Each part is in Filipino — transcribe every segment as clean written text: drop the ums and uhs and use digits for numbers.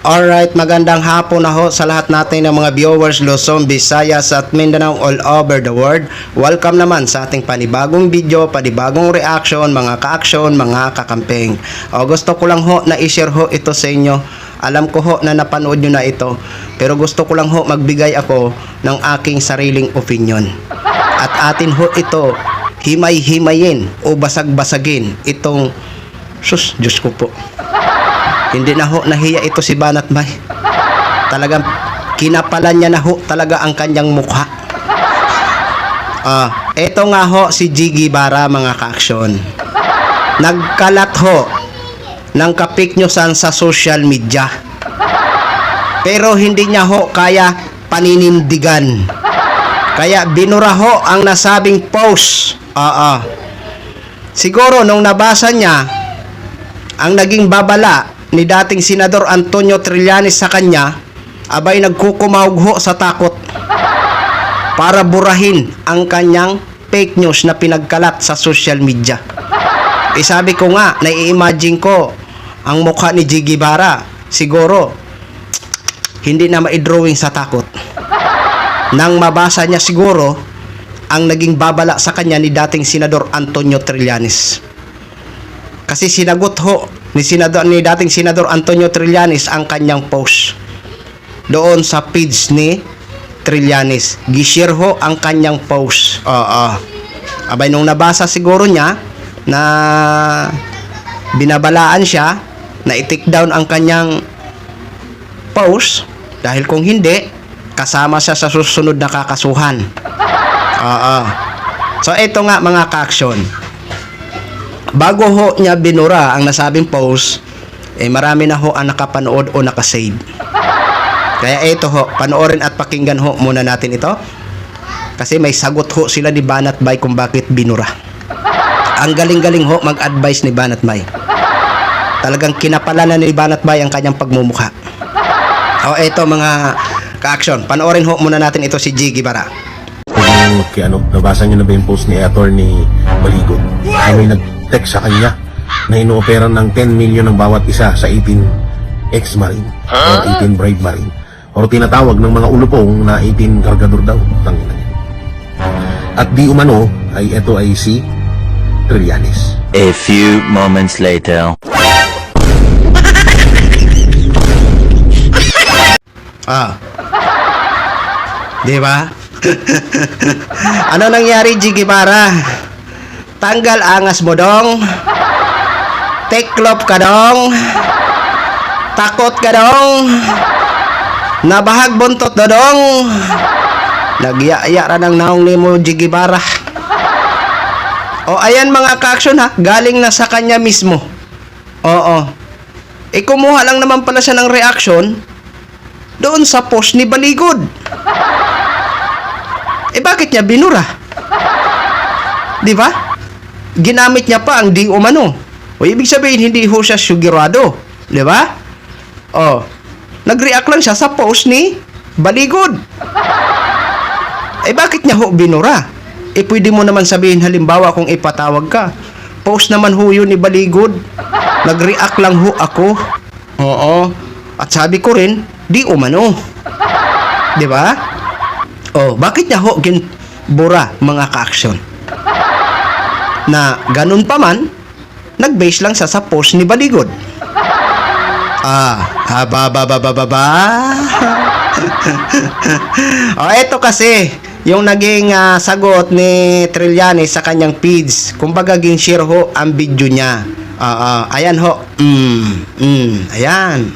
Alright, magandang hapon na ho sa lahat natin ng mga viewers Luzon, Visayas at Mindanao all over the world. Welcome naman sa ating panibagong video, panibagong reaction, mga ka-action, mga kakamping. Gusto ko lang ho na i-share ho ito sa inyo. Alam ko ho na napanood nyo na ito, pero gusto ko lang ho magbigay ako ng aking sariling opinion. At atin ho ito himay-himayin o basag-basagin itong Diyos ko po. Hindi na ho nahiya ito si Banat Bay. Talagang kinapalan niya na ho talaga ang kanyang mukha. Ito nga ho si Jiggy Bara, mga ka-action. Nagkalat ho ng kapiknyusan sa social media. Pero hindi niya ho kaya paninindigan. Kaya binura ho ang nasabing post. Siguro nung nabasa niya ang naging babala ni dating Senador Antonio Trillanes sa kanya, abay nagkukumahog ho sa takot para burahin ang kanyang fake news na pinagkalat sa social media. Sabi ko nga, nai-imagine ko ang mukha ni Jiggy Bara, siguro hindi na ma-drawing sa takot nang mabasa niya siguro ang naging babala sa kanya ni dating Senador Antonio Trillanes. Kasi sinagot ho ni dating Senador Antonio Trillanes ang kanyang post doon sa page ni Trillanes. Gishare ho ang kanyang post. Abay nung nabasa siguro niya na binabalaan siya na i-take down ang kanyang post, dahil kung hindi, kasama siya sa susunod na kakasuhan. So ito nga, mga ka-action, bago ho niya binura ang nasabing post, marami na ho ang nakapanood o nakasave. Kaya ito ho, panoorin at pakinggan ho muna natin ito. Kasi may sagot ho sila ni Banat Bay kung bakit binura. Ang galing-galing ho mag-advise ni Banat Bay. Talagang kinapalanan ni Banat Bay ang kanyang pagmumukha. Ito mga ka-action, panoorin ho muna natin ito si Jiggy Bara. Nabasa niyo na ba yung post ni Attorney Baligon? May nag-text sa kanya na inooperan ng 10 million ng bawat isa sa 18 ex-marine o 18 bride marine, o tinatawag ng mga ulupong na 18 kargador daw. Tangina niya. At di umano ay ito ay si Trillanes. A few moments later. Di ba? Ano nangyari, Jiggy Bara? Tanggal angas mo dong. Teklop ka dong. Takot ka dong. Nabahag buntot na dong. Nagyaya ng naong ni mo, Jiggy Bara. Ayan mga ka-action ha, galing na sa kanya mismo. Kumuha lang naman pala siya ng reaction doon sa post ni Baligod. Bakit niya binura? Di ba? Ginamit niya pa ang di umano. Ibig sabihin hindi ho siya sugurado. Di ba? Nag-react lang siya sa post ni Baligod. Bakit niya ho binura? Pwede mo naman sabihin, halimbawa kung ipatawag ka, post naman ho yun ni Baligod. Nag-react lang ho ako. At sabi ko rin, di umano. Di ba? Bakit niya ho ginbura, mga ka-action? Na ganun pa man, nag-base lang sa post ni Baligod. Ito kasi yung naging sagot ni Trillanes sa kanyang feeds. Kumbaga gin-share ho ang video niya. Ayan ho. Ayan.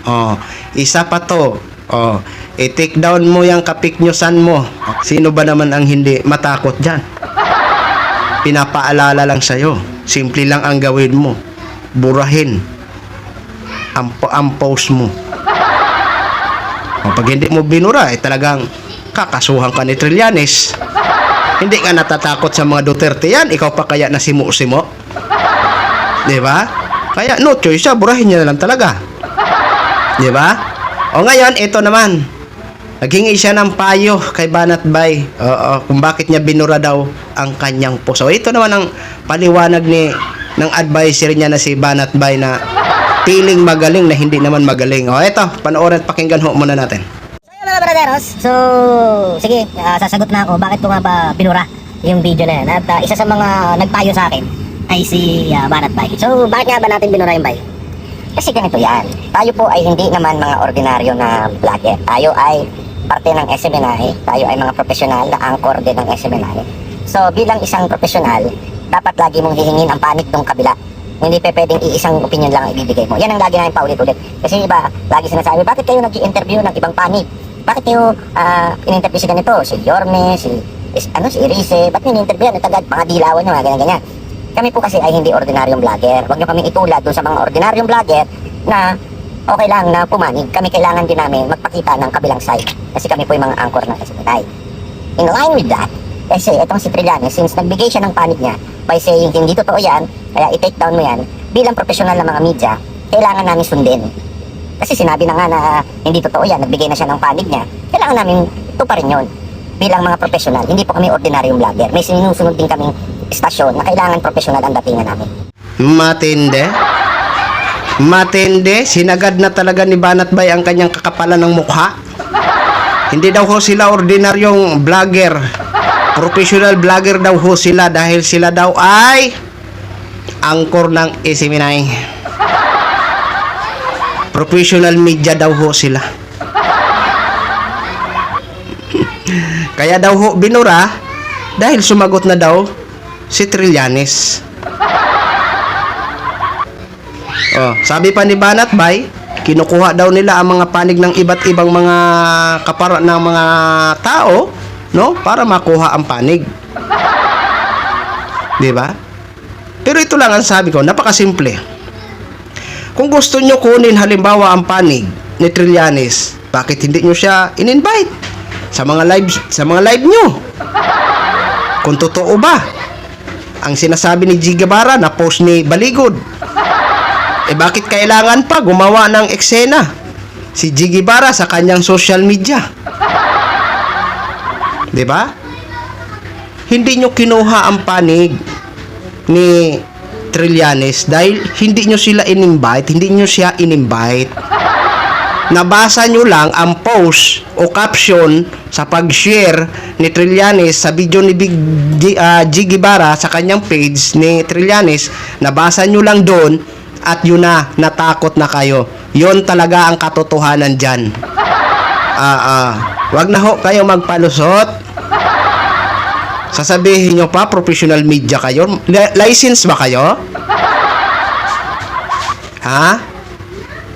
Isa pa to. I-take down mo yung kapiknyusan mo. Sino ba naman ang hindi matakot dyan? Pinapaalala lang sa'yo. Simple lang ang gawin mo. Burahin ang post mo. Pag hindi mo binura, talagang kakasuhan ka ni Trillanes. Hindi ka natatakot sa mga Duterte yan. Ikaw pa kaya na simo-simo? Diba? Kaya no choice siya, burahin niya na lang talaga. Diba? Ngayon, ito naman. Naghingi siya ng payo kay Banat Bay. Kung bakit niya binura daw ang kanyang post. Ito naman ang paliwanag ng adviser niya na si Banat Bay na piling magaling na hindi naman magaling. O eto, panoorin at pakinggan ho muna natin. So yun mga braderos, so sige, sasagot na ako bakit ko nga ba binura yung video na yan. At isa sa mga nagpayo sa akin ay si Banat Bay. So bakit nga ba natin binura yung Bay? Kasi ganito yan, tayo po ay hindi naman mga ordinaryo na vlogger. Tayo ay parte ng SMNI, tayo ay mga profesional na anchor din ng SMNI. So bilang isang profesional, dapat lagi mong hihingin ang panig ng kabila. Hindi pa pwedeng iisang opinion lang ang ibibigay mo. Yan ang lagi namin paulit-ulit. Kasi iba, lagi sinasabi, bakit kayo nag-i-interview ng ibang panig? Bakit kayo in-interview si ganito? Si Yorme, si Rize, ba't nyo in-interview yan? Tagad, mga dilawan nyo, ganyan-ganyan. Kami po kasi ay hindi ordinaryong vlogger. Huwag nyo kami itulad dun sa mga ordinaryong vlogger na okay lang na pumanig. Kami kailangan din namin magpakita ng kabilang side. Kasi kami po yung mga anchor ng SMNI. In line with that, kasi itong si Trillanes, since nagbigay siya ng panig niya by saying hindi totoo yan, kaya i-take down mo yan, bilang profesional na mga media, kailangan namin sundin. Kasi sinabi na nga na hindi totoo yan, nagbigay na siya ng panig niya, kailangan namin ito pa rin yun. Bilang mga profesional, hindi po kami ordinaryong vlogger. May sinusunod din kaming istasyon na kailangan profesional ang datingan namin. Matindi. Matindi. Sinagad na talaga ni Banat Bay ang kanyang kakapalan ng mukha. Hindi daw ho sila ordinaryong vlogger. Professional vlogger daw ho sila dahil sila daw ay angkor ng SMNI. Professional media daw ho sila. Kaya daw ho binura dahil sumagot na daw si Trillanes. Oh, sabi pa ni Banat Bay, kinukuha daw nila ang mga panig ng iba't ibang mga kapara ng mga tao, no, para makuha ang panig. 'Di ba? Pero ito lang ang sabi ko, napakasimple. Kung gusto nyo kunin halimbawa ang panig ni Trillanes, bakit hindi nyo siya in-invite sa mga live nyo? Kung totoo ba ang sinasabi ni G. Guevara na post ni Baligod, bakit kailangan pa gumawa ng eksena si G. Guevara sa kanyang social media? 'Di ba? Hindi nyo kinuha ang panig ni Trillanes dahil hindi nyo sila in-invite, hindi nyo siya in-invite. Nabasa nyo lang ang post o caption sa pag-share ni Trillanes sa video ni G. Guevara sa kanyang page ni Trillanes. Nabasa nyo lang doon at yun na, natakot na kayo. Yun talaga ang katotohanan dyan. Wag na ho kayo magpalusot. Sasabihin nyo pa, professional media kayo. License ba kayo? Ha?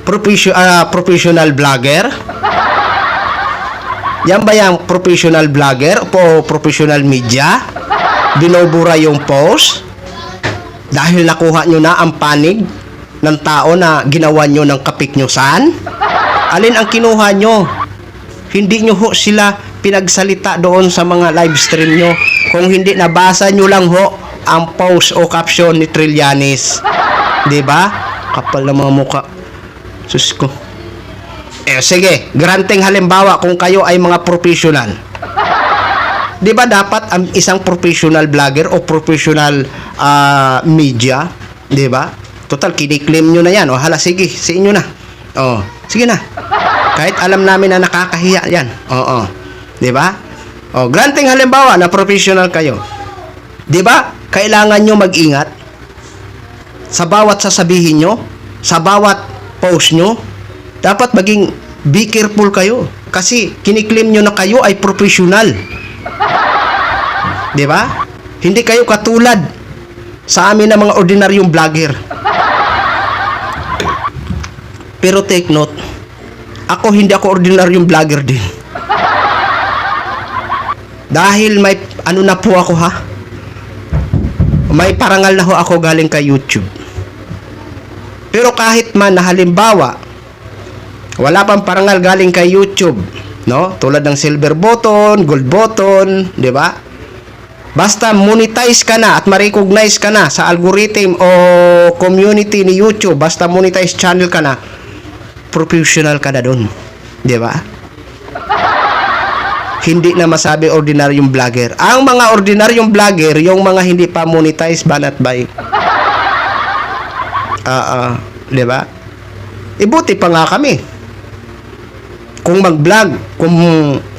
Professional vlogger? Yan ba yung professional vlogger o professional media? Binubura yung post? Dahil nakuha nyo na ang panig ng tao na ginawa nyo ng kapiknyusan? Alin ang kinuha nyo? Hindi nyo ho sila pinagsalita doon sa mga live stream nyo. Kung hindi, nabasa nyo lang ho ang post o caption ni Trillanes. 'Di ba? Kapal na mga muka. Sus ko. Sige, granting halimbawa kung kayo ay mga professional. 'Di ba dapat ang isang professional vlogger o professional media, 'di ba? Total kini-claim nyo na 'yan. O hala, sige, sa inyo na. Sige na. Kahit alam namin na nakakahiya 'yan. 'Di ba? Granting halimbawa na professional kayo. 'Di ba? Kailangan nyo mag-ingat sa bawat sasabihin nyo, sa bawat post nyo. Dapat maging be careful kayo kasi kiniklaim nyo na kayo ay professional. 'Di ba? Hindi kayo katulad sa amin na mga ordinaryong vlogger. Pero take note, hindi ako ordinaryong vlogger din. Dahil may na po ako may parangal na ho ako galing kay YouTube. Pero kahit man na halimbawa wala pang parangal galing kay YouTube, no? Tulad ng silver button, gold button, 'di ba? Basta monetize ka na at ma-recognize ka na sa algorithm o community ni YouTube, basta monetize channel ka na, professional ka na doon. 'Di ba? Hindi na masabi ordinaryong vlogger. Ang mga ordinaryong vlogger, yung mga hindi pa monetize, Banat Bay. 'Di ba? Ibuti pa nga kami. Kung mag-vlog, kung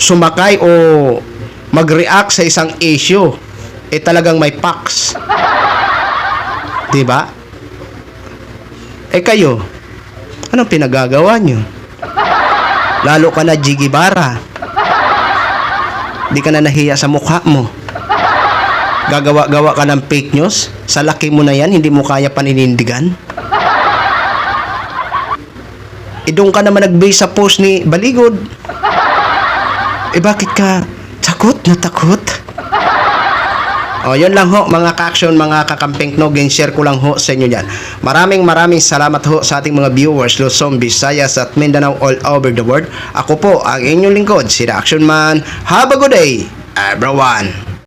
sumakay o mag-react sa isang issue, talagang may facts. Diba? Kayo, anong pinagagawa nyo? Lalo ka na Jiggy Bara. Di ka na nahiya sa mukha mo. Gagawa-gawa ka ng fake news. Sa laki mo na yan, hindi mo kaya paninindigan. Doon ka naman nag-base sa post ni Baligod. Bakit ka takot na takot? Yun lang ho, mga ka-action, mga kakamping no, share ko lang ho sa inyo yan. Maraming salamat ho sa ating mga viewers, Luzon, Visayas at Mindanao all over the world. Ako po, ang inyong lingkod, si The Action Man. Have a good day, everyone!